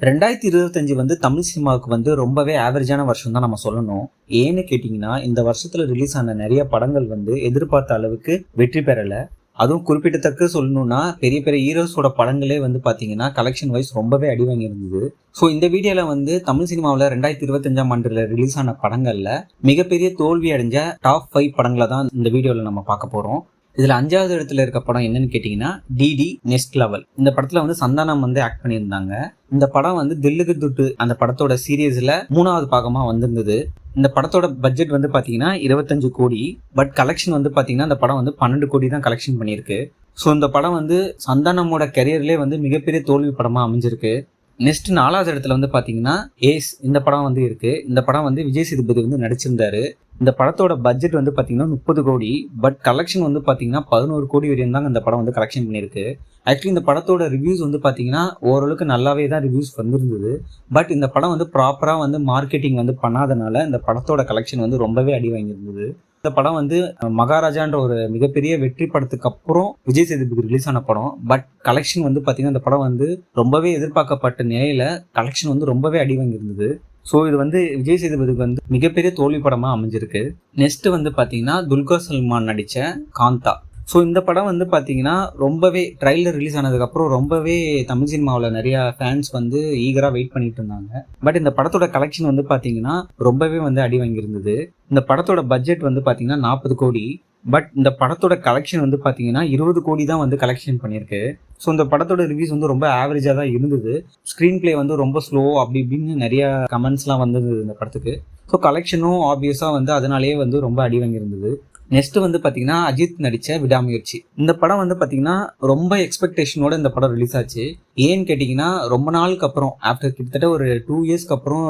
2025 வந்து தமிழ் சினிமாவுக்கு வந்து ரொம்பவே ஆவரேஜான வருஷம் தான் நம்ம சொல்லணும். ஏன்னு கேட்டிங்கன்னா, இந்த வருஷத்துல ரிலீஸ் ஆன நிறைய படங்கள் வந்து எதிர்பார்த்த அளவுக்கு வெற்றி பெறல. அதுவும் குறிப்பிடத்தக்க சொல்லணும்னா பெரிய பெரிய ஹீரோஸோட படங்களே வந்து பாத்தீங்கன்னா கலெக்ஷன் வைஸ் ரொம்பவே அடி வாங்கி இருந்தது. ஸோ இந்த வீடியோல வந்து தமிழ் சினிமாவில் 2025ஆம் ஆண்டுல ரிலீஸ் ஆன படங்கள்ல மிகப்பெரிய தோல்வி அடைஞ்ச டாப் 5 படங்களை தான் இந்த வீடியோல நம்ம பார்க்க போறோம். இதுல 5வது இடத்துல இருக்க படம் என்னன்னு கேட்டீங்கன்னா டிடி நெக்ஸ்ட் லெவல். இந்த படத்துல வந்து சந்தானம் வந்து ஆக்ட் பண்ணியிருந்தாங்க. இந்த படம் வந்து தில்லுக்கு துட்டு அந்த படத்தோட சீரியஸ்ல 3வது பாகமா வந்திருந்தது. இந்த படத்தோட பட்ஜெட் வந்து பாத்தீங்கன்னா 25 கோடி. பட் கலெக்ஷன் வந்து பாத்தீங்கன்னா இந்த படம் வந்து 12 கோடி தான் கலெக்ஷன் பண்ணியிருக்கு. ஸோ இந்த படம் வந்து சந்தானமோட கெரியர்லேயே வந்து மிகப்பெரிய தோல்வி படமா அமைஞ்சிருக்கு. நெக்ஸ்ட் 4வது இடத்துல வந்து பாத்தீங்கன்னா ஏஸ் இந்த படம் வந்து இருக்கு. இந்த படம் வந்து விஜய் சேதுபதி வந்து நடிச்சிருந்தாரு. இந்த படத்தோட பட்ஜெட் வந்து பாத்தீங்கன்னா 30 கோடி. பட் கலெக்ஷன் வந்து பாத்தீங்கன்னா 11 கோடி வரையும் தாங்க இந்த படம் வந்து கலெக்ஷன் பண்ணியிருக்கு. ஆக்சுவலி இந்த படத்தோட ரிவ்யூஸ் வந்து பாத்தீங்கன்னா ஓரளவுக்கு நல்லாவே தான் ரிவ்யூஸ் வந்திருந்தது. பட் இந்த படம் வந்து ப்ராப்பரா வந்து மார்க்கெட்டிங் வந்து பண்ணாதனால இந்த படத்தோட கலெக்ஷன் வந்து ரொம்பவே அடி வாங்கியிருந்தது. இந்த படம் வந்து மகாராஜான்ற ஒரு மிகப்பெரிய வெற்றி படத்துக்கு அப்புறம் விஜய் சேதுபதி ரிலீஸ் ஆன படம். பட் கலெக்ஷன் வந்து பாத்தீங்கன்னா இந்த படம் வந்து ரொம்பவே எதிர்பார்க்கப்பட்ட நிலையில கலெக்ஷன் வந்து ரொம்பவே அடி வாங்கியிருந்தது. ஸோ இது வந்து விஜய் சேதுபதிக்கு வந்து மிகப்பெரிய தோல்வி படமா அமைஞ்சிருக்கு. நெக்ஸ்ட் வந்து பாத்தீங்கன்னா துல்கர் சல்மான் நடிச்ச காந்தா. ஸோ இந்த படம் வந்து பார்த்தீங்கன்னா ரொம்பவே ட்ரைலர் ரிலீஸ் ஆனதுக்கப்புறம் ரொம்பவே தமிழ் சினிமாவில் நிறைய ஃபேன்ஸ் வந்து ஈகராக வெயிட் பண்ணிட்டு இருந்தாங்க. பட் இந்த படத்தோட கலெக்ஷன் வந்து பார்த்தீங்கன்னா ரொம்பவே வந்து அடி வாங்கியிருந்தது. இந்த படத்தோட பட்ஜெட் வந்து பார்த்தீங்கன்னா 40 கோடி. பட் இந்த படத்தோட கலெக்ஷன் வந்து பார்த்தீங்கன்னா 20 கோடி தான் வந்து கலெக்ஷன் பண்ணியிருக்கு. ஸோ இந்த படத்தோட ரிவ்யூஸ் வந்து ரொம்ப ஆவரேஜாக தான் இருந்தது. ஸ்க்ரீன் பிளே வந்து ரொம்ப ஸ்லோ அப்படி இப்படின்னு நிறைய கமெண்ட்ஸ்லாம் வந்தது இந்த படத்துக்கு. ஸோ கலெக்ஷனும் ஆப்வியஸாக வந்து அதனாலேயே வந்து ரொம்ப அடி வாங்கியிருந்தது. நெக்ஸ்ட் வந்து பாத்தீங்கன்னா அஜித் நடிச்ச விடாமுயற்சி. இந்த படம் வந்து பாத்தீங்கன்னா ரொம்ப எக்ஸ்பெக்டேஷனோட இந்த படம் ரிலீஸ் ஆச்சு. ஏன்னு கேட்டீங்கன்னா ரொம்ப நாளுக்கு அப்புறம் ஆஃப்டர் கிட்டத்தட்ட ஒரு 2 இயர்ஸ்க்கு அப்புறம்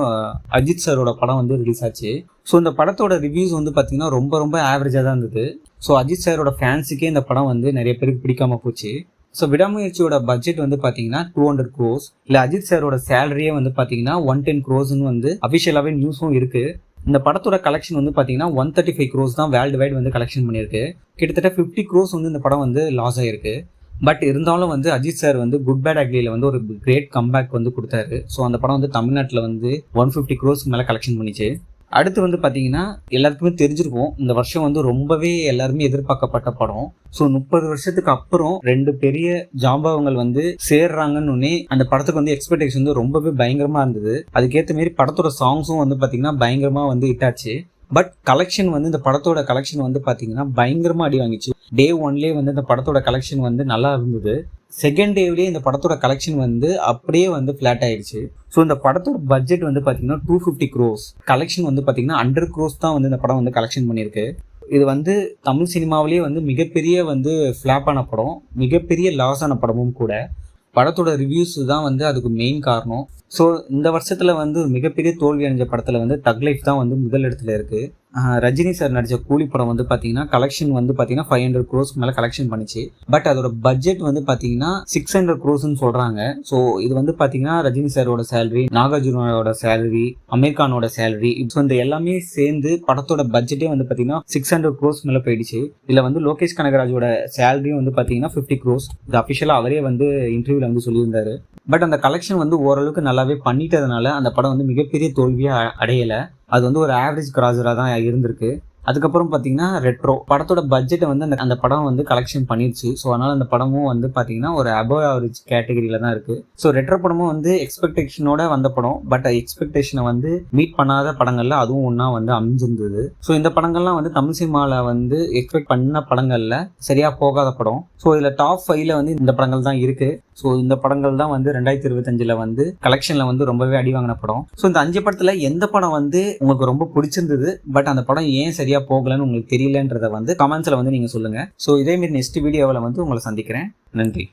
அஜித் சாரோட படம் வந்து ரிலீஸ் ஆச்சு. ஸோ இந்த படத்தோட ரிவ்யூஸ் வந்து பாத்தீங்கன்னா ரொம்ப ரொம்ப ஆவரேஜா தான் இருந்தது. ஸோ அஜித் சாரோட ஃபேன்ஸுக்கே இந்த படம் வந்து நிறைய பேருக்கு பிடிக்காம போச்சு. ஸோ விடாமுயற்சியோட பட்ஜெட் வந்து பாத்தீங்கன்னா 200 crores. இல்ல அஜித் சாரோட சேலரியே வந்து பாத்தீங்கன்னா 110 crores வந்து அபிஷியலாவே நியூஸும் இருக்கு. இந்த படத்தோட கலெக்ஷன் வந்து பாத்தீங்கன்னா 135 crores தான் வேர்ல்டு வைட் வந்து கலெக்ஷன் பண்ணியிருக்கு. கிட்டத்தட்ட 50 crores வந்து இந்த படம் வந்து லாஸ் ஆயிருக்கு. பட் இருந்தாலும் வந்து அஜித் சார் வந்து குட் பேட் அக்லியில வந்து ஒரு கிரேட் கம்பேக் வந்து கொடுத்தாரு. ஸோ அந்த படம் வந்து தமிழ்நாட்டில் வந்து 150 crores மேலே கலெக்ஷன் பண்ணிச்சு. அடுத்து வந்து பாத்தீங்கன்னா எல்லாருக்குமே தெரிஞ்சிருக்கும், இந்த வருஷம் வந்து ரொம்பவே எல்லாருமே எதிர்பார்க்கப்பட்ட படம். ஸோ 30 வருஷத்துக்கு அப்புறம் 2 பெரிய ஜாம்பவங்கள் வந்து சேர்றாங்கன்னு அந்த படத்துக்கு வந்து எக்ஸ்பெக்டேஷன் வந்து ரொம்பவே பயங்கரமா இருந்தது. அதுக்கேற்ற மாரி படத்தோட சாங்ஸும் வந்து பாத்தீங்கன்னா பயங்கரமா வந்து ஹிட் ஆச்சு. பட் கலெக்ஷன் வந்து இந்த படத்தோட கலெக்ஷன் வந்து பாத்தீங்கன்னா பயங்கரமா அடி வாங்கிச்சு. டே 1லேயே வந்து இந்த படத்தோட கலெக்ஷன் வந்து நல்லா இருந்தது. செகண்ட் டேவ்லேயே இந்த படத்தோட கலெக்ஷன் வந்து அப்படியே வந்து ஃபிளாட் ஆயிடுச்சு. ஸோ இந்த படத்தோட பட்ஜெட் வந்து பாத்தீங்கன்னா 250 crores. கலெக்ஷன் வந்து பாத்தீங்கன்னா 100 crores தான் வந்து இந்த படம் வந்து கலெக்ஷன் பண்ணியிருக்கு. இது வந்து தமிழ் சினிமாவிலேயே வந்து மிகப்பெரிய வந்து ஃபிளாப் ஆன படம், மிகப்பெரிய லாஸ் ஆன படமும் கூட. படத்தோட ரிவ்யூஸ் தான் வந்து அதுக்கு மெயின் காரணம். ஸோ இந்த வருஷத்துல வந்து மிகப்பெரிய தோல்வி அடைஞ்ச படத்துல வந்து தக் லைஃப் தான் வந்து முதல் இடத்துல இருக்கு. ரஜினி சார் நடிச்ச கூலி படம் வந்து பாத்தீங்கன்னா கலெக்ஷன் வந்து பாத்தீங்கன்னா 500 crores மேல கலெக்ஷன் பண்ணிச்சு. பட் அதோட பட்ஜெட் வந்து பாத்தீங்கன்னா 600 crores சொல்றாங்க. ஸோ இது வந்து பாத்தீங்கன்னா ரஜினி சாரோட சேலரி, நாகார்ஜுனோட சேலரி, அமீர் கானோட சேலரி, இந்த எல்லாமே சேர்ந்து படத்தோட பட்ஜெட்டே வந்து பாத்தீங்கன்னா 600 crores மேல போயிடுச்சு. இதுல வந்து லோகேஷ் கனகராஜோட சேலரியும் வந்து பாத்தீங்கன்னா 50 crores. இது அபிஷியலா அவரே வந்து இன்டர்வியூல வந்து சொல்லியிருந்தாரு. பட் அந்த கலெக்ஷன் வந்து ஓரளவுக்கு நல்லாவே பண்ணிட்டதுனால அந்த படம் வந்து மிகப்பெரிய தோல்வியா அடையல. அது வந்து ஒரு ஆவரேஜ் கிராசரா தான் இருந்திருக்கு. அதுக்கப்புறம் பாத்தீங்கன்னா ரெட்ரோ படத்தோட பட்ஜெட்டை வந்து அந்த படம் வந்து கலெக்ஷன் பண்ணிருச்சு. ஸோ அதனால அந்த படமும் வந்து பாத்தீங்கன்னா ஒரு அபவ் ஆவரேஜ் கேட்டகரியில தான் இருக்கு. ஸோ ரெட்ரோ படமும் வந்து எக்ஸ்பெக்டேஷனோட வந்த படம். பட் எக்ஸ்பெக்டேஷனை வந்து மீட் பண்ணாத படங்கள்ல அதுவும் ஒன்னா வந்து அமைஞ்சிருந்தது. ஸோ இந்த படங்கள்லாம் வந்து தமிழ் சினிமாவில் வந்து எக்ஸ்பெக்ட் பண்ண படங்கள்ல சரியா போகாத படம். ஸோ இதுல டாப் 5ல வந்து இந்த படங்கள் தான் இருக்கு. ஸோ இந்த படங்கள் தான் வந்து 2025ல வந்து கலெக்ஷன்ல வந்து ரொம்பவே அடி வாங்கின படம். ஸோ இந்த 5 படத்துல எந்த படம் வந்து உங்களுக்கு ரொம்ப பிடிச்சிருந்தது, பட் அந்த படம் ஏன் சரியா போகலன்னு உங்களுக்கு தெரியலன்றத வந்து கமெண்ட்ஸ்ல வந்து நீங்க சொல்லுங்க. ஸோ இதே மாதிரி நெக்ஸ்ட் வீடியோவில் வந்து உங்களை சந்திக்கிறேன். நன்றி.